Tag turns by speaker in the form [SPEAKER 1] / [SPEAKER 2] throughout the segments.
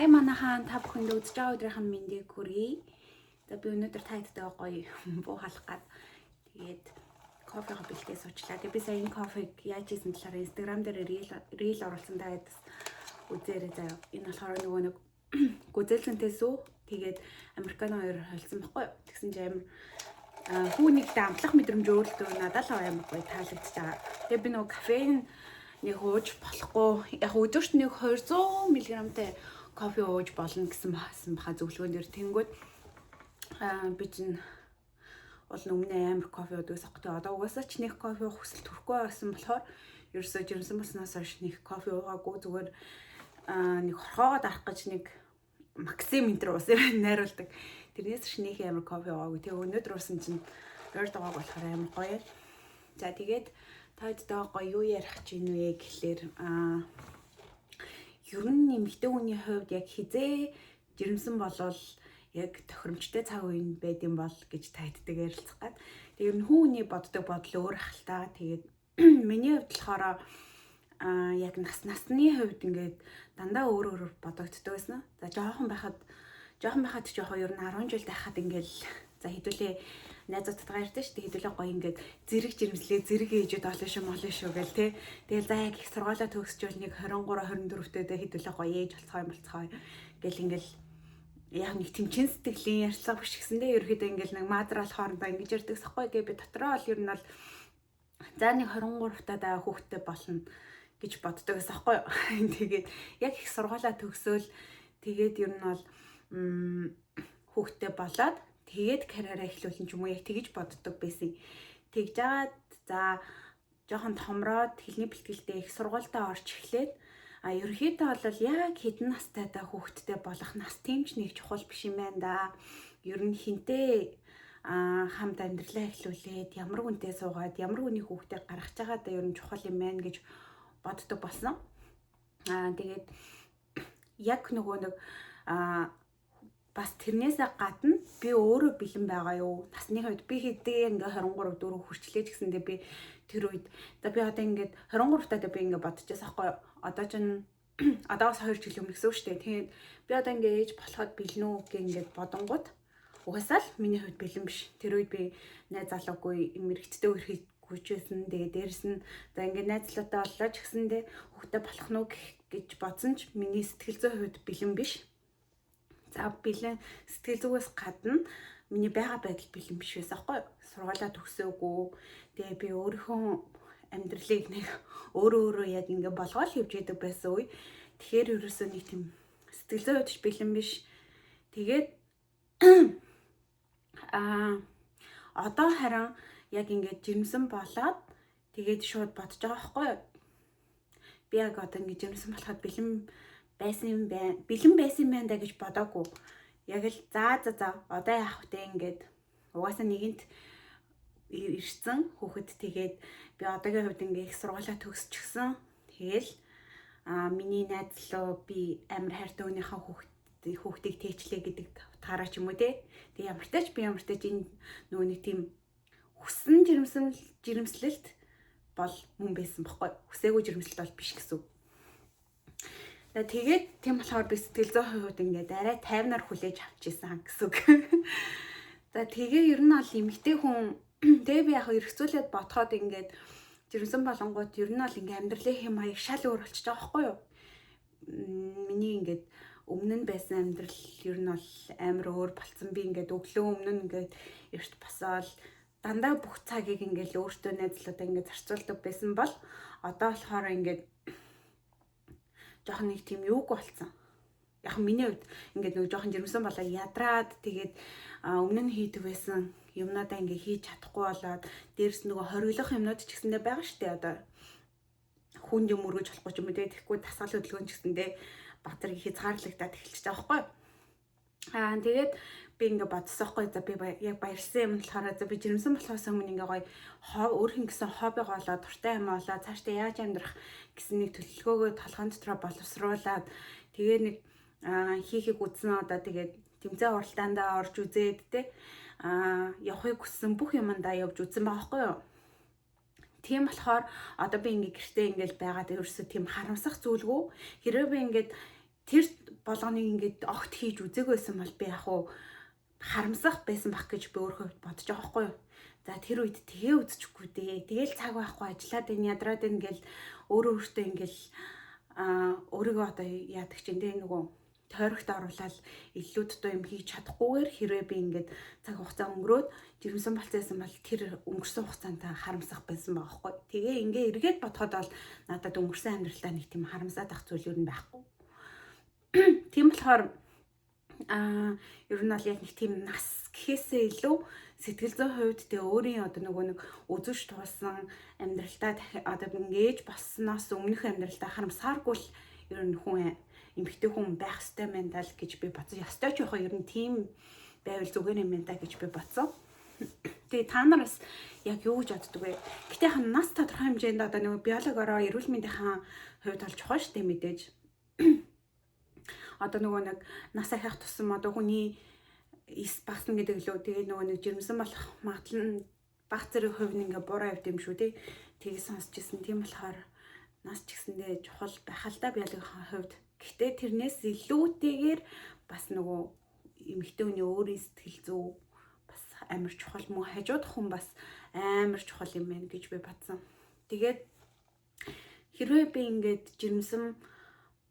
[SPEAKER 1] Хай манайхан та бүхэнд үзэж байгаа өдрийнхэн мэндийг хүргэе. За би өнөөдөр тайтайгаа гоё буу халах гад тэгээд кофего бэлтээ суучлаа. Тэгээд би сая энэ кофег яаж хийсэн талаар Instagram дээр reel оруулсан даад үзээрэй заяа. Энэ болохоор нөгөө нэг гүзэлцэнтэй сүү тэгээд американо хоёр холцсон баггүй. Тэгсэн чинь амар хүүнийхтэй амтлах мэдрэмж өөртөө надад л амар гоё таалагдчихж байгаа. Тэгээд би нөгөө кофеин нэг ууж болохгүй. Яг өдөрт нэг 200 мг-тай кофе ууж болно гэсэн баха зөвлөгөөн дээр тэнгүүд би чинь бол өмнө амар кофе уудагс ахгүй. Одоо угаасаа ч нэг кофе уух хүсэл төрөхгүй байсан болохоор ерөөсөө жирэмсэн болсноос хойш нэг кофе уугаагүй зүгээр нэг хорхоогоо дарах гэж нэг максим энтер уусан найруулдаг. Тэрнээс ч нэг амар кофе уугаагүй. Тэгээ өнөөдөр уусан чинь ойр дагааг болохоор амар гоё. За тэгээд тайдтайгаа гоё юу ярих гэж вэ гэхлээр ер нь эмэгтэй хүний хувьд яг хизээ жирэмсэн болвол яг тохиромжтой цаг үеийн байдсан бол гэж тайтдаг ярилцах гад. Тэгээ ер нь хүний боддог бодол өөр ахaltaа. Тэгээд миний хувьд болохоор яг насны хувьд ингээд дандаа өөр бодогддог байсан. За жоохон байхад жоохон ер нь 10 жил байхад ингээд за хэдүүлээ найзуудтайгаа ярьдаа шүү дээ. Хэдүүлээ гоё ингээд зэрэг жирэмслээ зэрэг ээжүүд олно шүү гэл те. Тэгэл за яг их сургуулаа төгсчөөл нэг 23 24 дэх хэдүүлээ гоё ээж болцгоо гэл ингээд яг нэг тэмчин сэтгэлийн ярьцлага биш гэсэндээ ерөөхдөө ингээд нэг мадрал хоорондоо ингэж ярьдаг сахгүй гээ би дотроо бол ер нь бол за нэг 23 таа хүүхдтэй болно гэж боддог байсан хгүй. Тэгээд яг их сургуулаа төгсөөл тэгээд ер нь бол хүүхдтэй болоод тэгээд карьераа эхлүүлэн ч юм уу яг тэгж боддог байсан. Тэгж жагаад за жоохон томроод хэлний бэлтгэлтэй их сургуультаа орж эхлээд ерөөхдөө бол яг хэдэн настайдаа хүүхдтэй болох нас тийм ч нэг чухал биш юм байна да. Ер нь хинтээ хамт амьдралаа эхлүүлээд ямар хүнтэй суугаад ямар хүний хүүхдээ гаргаж байгаадаа ер нь чухал юм байна гэж боддог болсон. Тэгээд яг нөгөө нэг бас тэрнээсээ гадна би өөрөө бэлэн байгаа юу? Насны хувьд би хэдий ингээ 23 4 хүрчлээ ч гэсэндээ би тэр үед за би одоо ингээд 23 таа би ингээ бодчихсан байхгүй юу? Одоо чинь одоос 2 жил өмнө гэсэн үг шүү дээ. Тэгээд би одоо ингээ ээж болоход бэлэн үү гэх ингээд бодонгууд угаасаа л миний хувьд бэлэн биш. Тэр үед би найз залуугүй мэрэгчтэй үргэлжлүүлсэн. Тэгээд дээрэс нь за ингээ найз залуутай боллоо ч гэсэндээ хүүхдээ болох нь гэж бодсон ч миний сэтгэл зүйн хувьд бэлэн биш. За бэлэн сэтгэл зүгээс гадна миний байгаа байдал бэлэн биш байсан хгүй. Сургуулаа төгсөөгүй. Тэгээ би өөрийнхөө амьдралыг нэг өөрөө яг ингээ болгоол хийж яадаг байсан үе. Тэгэхээр ерөөсөө нэг тийм сэтгэл зүйн хувьд бэлэн биш. Тэгээд одоо харин яг ингээ жирэмсэн болоод тэгээд шууд бодож байгаа хгүй. Би яг одоо ингээ жирэмсэн болоход бэлэн байсан юм байна да гэж бодоагүй. Яг л за одоо яах вэ ингээд угаасаа нэгэнт ирсэн хүүхэд тэгээд би одоогийн хувьд ингээ их сургуулаа төгсчихсөн. Тэгэл миний найз лөө би амар хайртай өөнийхөө хүүхдийг тээчлээ гэдэг утгаараа ч юм уу те. Тэг ямар ч тач энэ нөгөө нэг тийм хүссэн жирэмслэлт бол мөн байсан баггүй. Хүсээгүй жирэмслэлт бол биш гэсэн. Тэгээд тийм болохоор би сэтгэл зүйн хувьд ингээд арай тайвнаар хүлээж авч ийсэн гэсэн үг. За тэгээ ер нь бол эмэгтэй хүн тэгээ би яг эргцүүлээд бодоход ингээд жирэмсэн болонгууд ер нь бол ингээд амьдралын хэм маяг шал өөр болчихж байгаа байхгүй юу? Миний ингээд өмнө нь байсан амьдрал ер нь бол амар өөр болцсон. Би ингээд өглөө өмнө нь ингээд эрт босоод дандаа бүх цагийг ингээд өөртөө найзлуудаа ингээд зарцуулдаг байсан бол одоо болохоор ингээд жоохон нэг тийм юуг болсон. Яг миний хувьд ингээд нэг жоохон жирэмсэн болоо ядраад тэгээд өмнө нь хийдэг байсан юмнуудаа ингээд хийж чадахгүй болоод дээрс нөгөө хориглох юмнууд ч гэсэндээ байгаа штэ одоо хүн юм өргөж болохгүй ч юм уу тэгэхгүй дасгал хөдөлгөөн ч гэсэндээ батар хязгаарлагдаад эхэлчихэж байгаа байхгүй. Тэгээд би ингээд бодсон хгүй за би яг баярлсан юм болохоор за би жирэмсэн болохоос өмнө ингээд гоё өөрхөн гэсэн хобби болоод дуртай юм болоо цаашдаа яаж амьдрах гэсэн нэг төлөвлөгөөгөө толгойн дотроо боловсруулад тэгээ нэг хийхийг үзсэн одоо тэгээд тэмцээн уралдаандаа орж үзээд те явахыг хүссэн бүх юмдаа явж үзсэн байгаа байхгүй юу. Тийм болохоор одоо би ингээд гэртээ ингээд байгаад ерөөсөө тийм харамсах зүйлгүй. Хэрвээ би ингээд тэр болгоныг ингээд огт хийж үзээгүй байсан бол би яг уу харамсах байсан бах гэж би өөрөө бодож байгаа байхгүй юу. За тэр үед тэгээ үзчихгүй дээ. Тэгэл цаг байхгүй ажиллаад энэ ядраад энэ гэл өөртөө ингээл өөрийгөө одоо яадаг чинь дээ нөгөө тойрогт оруулаад илүү дутуу юм хийж чадахгүйгээр хэрвээ би ингээд цаг хугацаа өнгөрөөд жирэмсэн болцсон бол тэр өнгөрсөн хугацаанд харамсах байсан байгаа байхгүй. Тэгээ ингээ эргээд бодоход бол надад өнгөрсөн амьдралдаа нэг тийм харамсаад ах зүйл юу байхгүй. Тийм болохоор ер нь бол яг нэг тийм нас гэхээсээ илүү сэтгэл зүйн хувьд тэгээ өөрийн одоо нөгөө нэг үзэж туулсан амьдралдаа одоо ингэж боссноос өмнөх амьдралдаа харамсааргүй л ер нь хүн эмэгтэй хүн байх ёстой ментал гэж би бодсон. Ёстой ч яхаа ер нь тийм байвал зүгээр юм байна гэж би бодсон. Тэгээ та нараас яг юу гэж боддөг вэ? Гэтэ хан нас тодорхой хэмжээнд одоо нөгөө биологиороо эрүүл мэндийн хувьд бол чухал штэ мэдээж. Одоо нөгөө нэг нас ахих тусам одоо хүний эс багсна гэдэг лөө тэгээ нөгөө нэг жирэмсэн болох магадлал нь баг зэрэг хувь нь ингээ буруу явд юм шүү тий. Тэгээ сонсч ирсэн. Тийм болохоор нас ч гэсэндээ чухал байх л да биологийн хувьд. Гэхдээ тэрнээс илүүтэйгээр бас нөгөө эмэгтэй хүний өөрийн сэтгэл зүй бас амар чухал мөн хажуудах хүн бас амар чухал юм байна гэж би бодсон. Тэгээд хэрвээ би ингээд жирэмсэн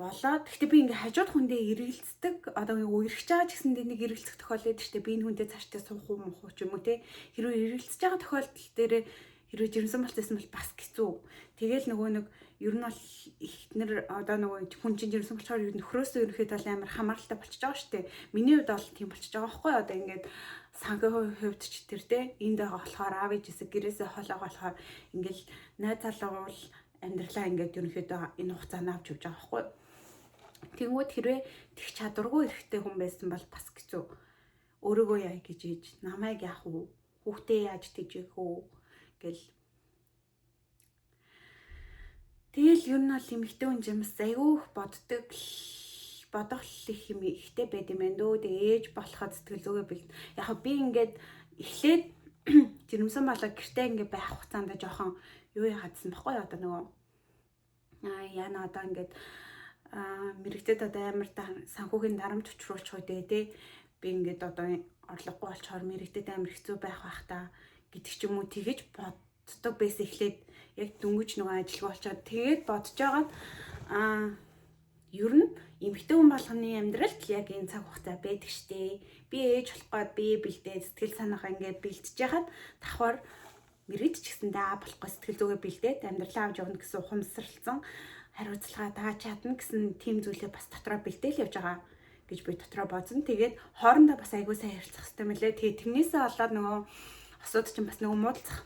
[SPEAKER 1] болоод гэхдээ би ингээ хажууд хүндээ эргэлздэг одоо үерхэж байгаа ч гэсэндээ нэг эргэлзэх тохиолдол байдаг шүү дээ. Би энэ хүндээ цаашдаа суух уу мох уу ч юм уу те. Хэрвээ эргэлзэж байгаа тохиолдол дээр хэрвээ жирэмсэн болчихсон бол бас хэцүү. Тэгээл нөгөө нэг ер нь бол ихнэр одоо нөгөө хүн чинь жирэмсэн болчоор нөхрөөсөө ерөнхийдөө амар хамааралтай болчихж байгаа шүү дээ. Миний хувьд бол тийм болчихж байгаа байхгүй одоо ингээд сангийн хувьд ч тэр те энд байгаа болохоор аав ээжээсээ гэрээсээ хоолойгоо болохоор ингээл найз залгуул амьдралаа ингээд ерөнхийдөө энэ хугацаанд авч явж байгаа байхгүй. Тэнгүүд хэрвээ тех чадваргүй эрэхтэй хүн байсан бол бас хэцүү. Өөрийгөө яа гэж ээж, намайг яах вэ? Хүүхдээ яаж тэжээх үү гэл. Тэгэл ер нь бол эмэгтэй хүн жимс айгүйх бодох их юм ихтэй байд юм байна дөө. Тэгээ ээж болоход сэтгэл зүгээ бэлэн. Яг би ингээд эхлээд жирэмсэн болоод гэртээ ингээд байх хугацаанд жоохон юу яхадсан баггүй одоо нөгөө яна одоо ингээд мэрэгчэд одоо амар санхүүгийн дарамт учруулчих үедээ тий би ингээд одоо орлогогүй болчоор мэрэгчэд амар хэцүү байх бах та гэдэг ч юм уу тэгэж боддог байсан эхлээд яг дөнгөж нөгөө ажилгүй болчоод тэгээд бодож байгаад ер нь эмэгтэй хүн болгоны амьдралд яг энэ цаг хугацаа байдаг штэ. Би ээж болох гээд би бэлдээ сэтгэл санаагаа ингээд бэлтэж яхад давхар мэрэгч ч гэсэндээ болохгүй сэтгэл зүгээ бэлдээд амьдралаа авч явна гэсэн ухамсарлцсан хариуцлага дааж чадна гэсэн тийм зүйлээ бас дотроо бэлдээл явж байгаа гэж би дотроо бодсон. Тэгээд хоорондоо бас айгүй сайн ярилцах хэрэгтэй мөлий. Тэгээд тэрнээсээ болоод нөгөө асуудаг чинь бас нөгөө муудалцах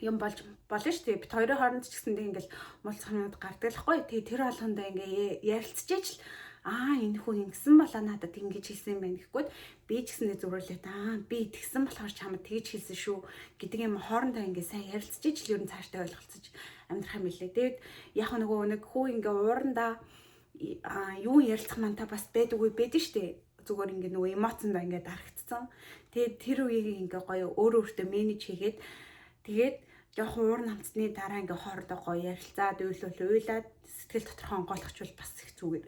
[SPEAKER 1] юм болж болно шүү дээ. Бид хоёрын хооронд ч гэсэндээ ингээл муулцах юмуд гардаг л хгүй. Тэгээ тэр болгондоо ингээ ярилцчихэж л энэ хүн ингэсэн болоо надад ингэж хэлсэн юм байна гэхгүй би ч гэсэндээ зүрхлээд би тэгсэн болохоор чамд тэгж хэлсэн шүү гэдэг юм хоорондоо ингээ сайн ярилцчихэж л ер нь цаашдаа ойлголцож амьдрах юм билээ. Тэгээд яг нөгөө нэг хүү ингээ уурандаа юу ярилцах манта бас байдаггүй байдаг штэ. Зүгээр ингээ нөгөө эмоцондоо ингээ дарагдсан. Тэгээд тэр үеийг ингээ гоё өөртөө менеж хийгээд тэгээд жоохон уур намцны дараа ингээ хоорондоо гоё ярилцаад уйлаад сэтгэл доторх онгойлгочвол бас их зүгээр.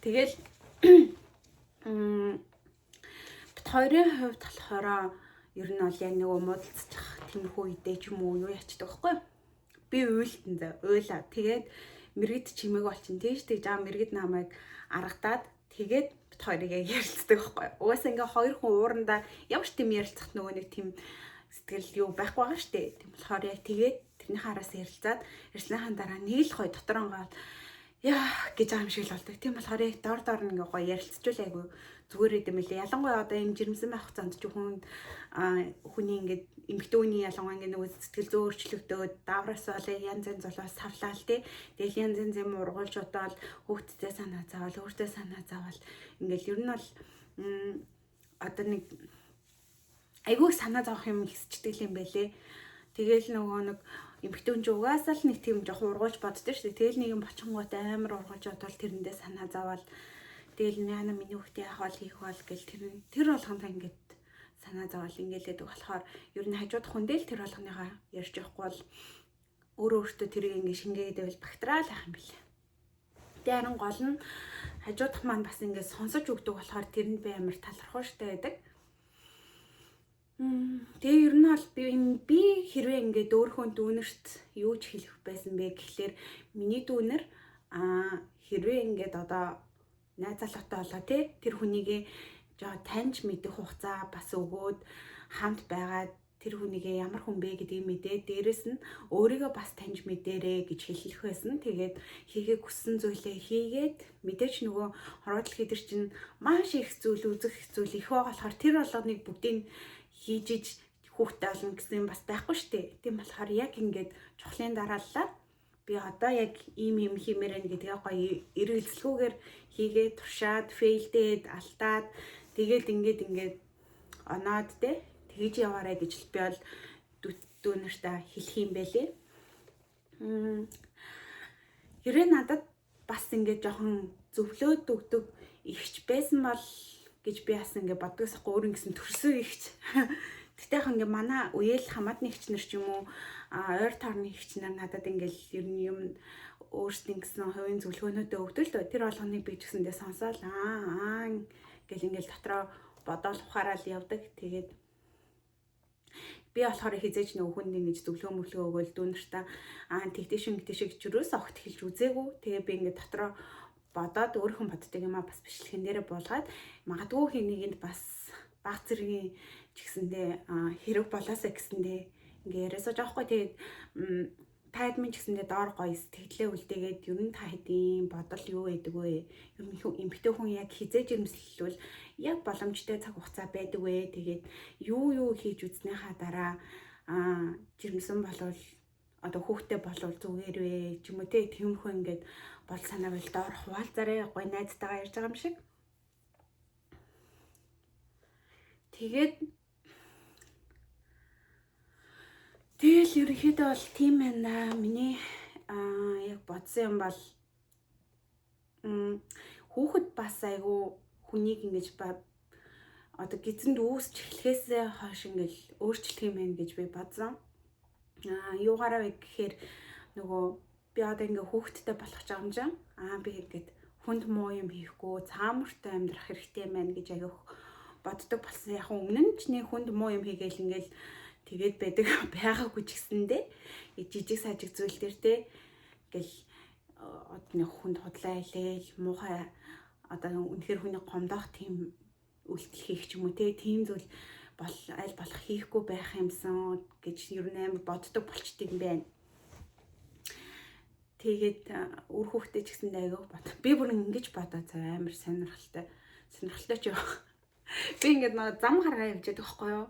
[SPEAKER 1] Тэгэл бид хоёрын хувьд болохоор ер нь бол яг нөгөө муудалцах тиймэрхүү үедээ ч юм уу юу ячдаг байхгүй. Би уйлаа. Тэгээд мэрэгд чимээг болчин тийш тэгж мэрэгд намайг аргадаад тэгээд бид хоёрыг ярилцдаг байхгүй. Угаасаа ингээ хоёр хүн уурандаа ямар ч тийм ярилцах нөгөө нэг тийм сэтгэл юу байхгүй байгаа штэ. Тийм болохоор яг тэгээд тэрний хараас ярилцаад ярьсныхаа дараа нэг л гоё дотор онгаад яа гэж байгаа юм шиг л болдог. Тийм болохоор яг дор ингээ гоё ярилцчихвал айгүй зүгээр идэм билээ. Ялангуяа одоо юм жирэмсэн байх хугацаанд ч хүний ингээд эмэгтэй хүний ялангуяа ингээ нөгөө сэтгэл зүй өөрчлөгдөөд давраас болоо янз янз болоос сарлаа л тий. Тэгэл янз янз юм ургуулж удаад хүүхдтэй санаа заавал ингээл ер нь бол одоо нэг айгүй санаа зовох юм ихсчдэг юм байлээ. Тэгэл нөгөө нэг эмэгтэй хүн угаасаа л нэг тийм жоохон ургуулж боддог шүү дээ. Тэгэл нэг юм бочонгууд амар ургуулж бодвол тэрэндээ санаа зовоод тэгэл яна миний хүүхдээ яах бол хийх бол гэл тэр болгондоо ингээд санаа зовол ингээл болохоор ер нь хажууд хүндээ л тэр болгоныгаа ярьж явахгүй бол өөртөө тэрийг ингээд шингээгээд байвал бактраал ах юм билээ. Тэгээ харин гол нь хажуудах маань бас ингээд сонсож өгдөг болохоор тэрэнд би амар талархуу штэ байдаг. Тэгээ ер нь бол би хэрвээ ингээд өөрийнхөө дүүнерт юу ч хэлэх байсан бэ гэхлээр миний дүүнер хэрвээ ингээд одоо найз залуутай болоо тэр хүнийгээ жоо таньж мэдэх хугацаа бас өгөөд хамт байгаад тэр хүнийгээ ямар хүн бэ гэдгийг мэдээ. Дээрэс нь өөрийгөө бас таньж мэдээрэй гэж хэлэх байсан. Тэгээд хийгээ хүссэн зүйлээ хийгээд мэдээч нөгөө хорвоо дэлхий дээр чинь маш их зүйл үзэх зүйл их байгаа болохоор тэр болгоныг бүгдийг хийж иж хүүхдээ олно гэсэн бас байхгүй штэ. Тийм болохоор яг ингээд чухлын дарааллаа би одоо яг ийм хиймээр байна гэдгээ гоё эргэлзэлгүйгээр хийгээ туршаад фейлдээд алдаад тэгээд ингээд оноод тэгж яваарай гэж би бол дүүнэртээ хэлэх юм байлээ. Хэрвээ надад бас ингээд жоохон зөвлөөд өгдөг ихч байсан бол гэж би бас ингээд боддогсахгүй өөр ингэсэн төрсөн ихч. Тэгтээ яг ингээд манай үеэл хамаатны ихч нар ч юм уу ойр тойрны ихч нар надад ингээд ер нь юм өөрсдийн гэсэн хувийн зөвлөгөөнүүдөө өгдөг л дөө. Тэр болгоныг би ч гэсэндээ сонсоол гэл ингээд дотроо бодоол ухаарал явдаг. Тэгээд би болохоор хизээж нөгөө хүнд ингэж зөвлөгөө өгөөл дүүнэртээ тэгтэшин гэж юус огт хэлж үзээгүй. Тэгээ би ингээд дотроо бодоод өөрийнхөө боддог юм бас бичлэгэн дээрээ буулгаад магадгүй хэнийг бас баг зэргийн ч гэсэндээ хэрэг болоосаа гэсэндээ ингээ яриасаа жоохгүй. Тэгээд та админ ч гэсэндээ доор гоё сэтгэлээ үлдээгээд ер нь та хэдийн бодол юу байдаг вэ? Ер нь эмэгтэй хүн яг хизээж ирмэслэлвэл яг боломжтой цаг хугацаа байдаг вэ? Тэгээд юу хийж үзнэхаа дараа жирэмсэн болвол одоо хүүхдээ болвол зүгээр вэ? Ч юм уу тиймэрхүү ингээд бол санаа бол доор хуваалцаарай гоё найзтайгаа ярьж байгаа юм шиг. Тэгээд тэгэл ерөнхийдөө бол тийм байна. Миний яг бодсон юм бол хүүхэд бас айгу хүнийг ингэж одоо гизэнд үүсч эхлэхээсээ хойш ингээл өөрчлөх юм байна гэж би бодсон. Юугаараа вэ гэхээр нөгөө би одоо ингээ хүүхэдтэй болох гэж байгаа юм чинь би ингээд хүнд муу юм хийхгүй цаамартай амьдрах хэрэгтэй байна гэж аяг боддог болсон. Яг өмнө нь ч нэг хүнд муу юм хийгээл ингээл тэгээд байдаг байгаагүй ч гэсэндээ жижиг сажиг зүйл төр ингээл одны хүнд худлаа хэлээл муухай одоо үнэхэр хүний гомдох тийм үйлдэл хийх ч юм уу тийм зүйл бол аль болох хийхгүй байх юмсан гэж ер нь амар боддог болчтой юм байна. Тэгээд өөр хүүхдээ ч гэсэндээ аяг бод. Би бүр ингэж бодоо цаа амар сонирхолтой ч яах. Би ингээд нэг зам гаргаа явж байгаа байхгүй юу.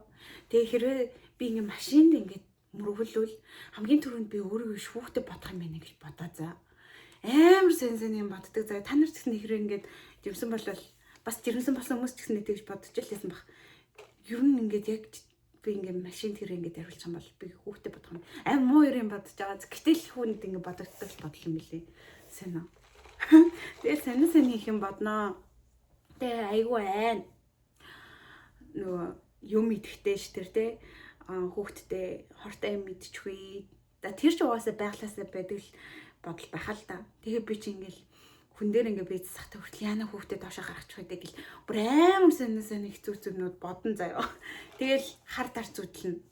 [SPEAKER 1] Тэгээ хэрвээ би ингээд машинд ингээд мөргөлвөл хамгийн түрүүнд би өөрийгөө шүүхтэй бодох юм байна гэж бодоо заа. Амар сэн юм боддог заа. Та нар ч гэсэн хэрвээ ингээд жимсэн болвол бас жирэмсэн болсон хүмүүс ч гэсэн тэгж бодож лээсэн баг. Ер нь ингээд яг би ингээд машин тэрэ ингээд хариулж байгаа бол би хүүхдээ бодох юм. Амар муу юм бодож байгаа. Гэтэл хүнд ингээд бодогддог бодол юм билээ. Сайн уу? Тэгээ сайн хийх юм бодноо. Тэгээ айгуу айн. Нөгөө юм идэхтэй ш тэр хүүхдтэй хортой юм мэдчихвээ. Тэр ч угаасаа байглаасаа байдаг л бодол байхаа л да. Тэгээ би чи ингээл хүн дээр ингээ бийц сахтай хүртэл яана хүүхдээ доошоо гаргачих байдаг гэл бүр амар сонин хэцүү зүгнүүд бодон заяа. Тэгэл хар дар зүдлэн.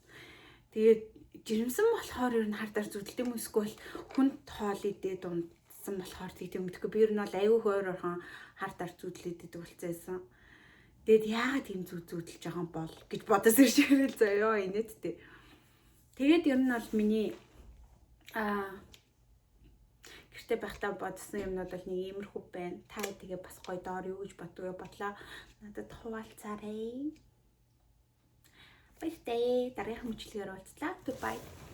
[SPEAKER 1] Тэгээд жирэмсэн болохоор ер нь хар дар зүдэлт юм эсвэл хүнд хоол идээд унтсан болохоор тийм мэдхгүй. Би ер нь бол аюу хойр орхон хар дар зүдлээд үлцээсэн. Тэгэд яагаад тийм зүудэлж байгаа юм бол гэж бодож иржээл заяа инээдтэй. Тэгээд ер нь бол миний гэртээ байхдаа бодсон юмнууд бол нэг иймэрхүү байна. Та тэгээ бас гоё доор юу гэж боддгоо бодлоо. Надад хуваалцаарай. Баяртай. Дараагийн хүчлэгээр уулзлаа. Goodbye.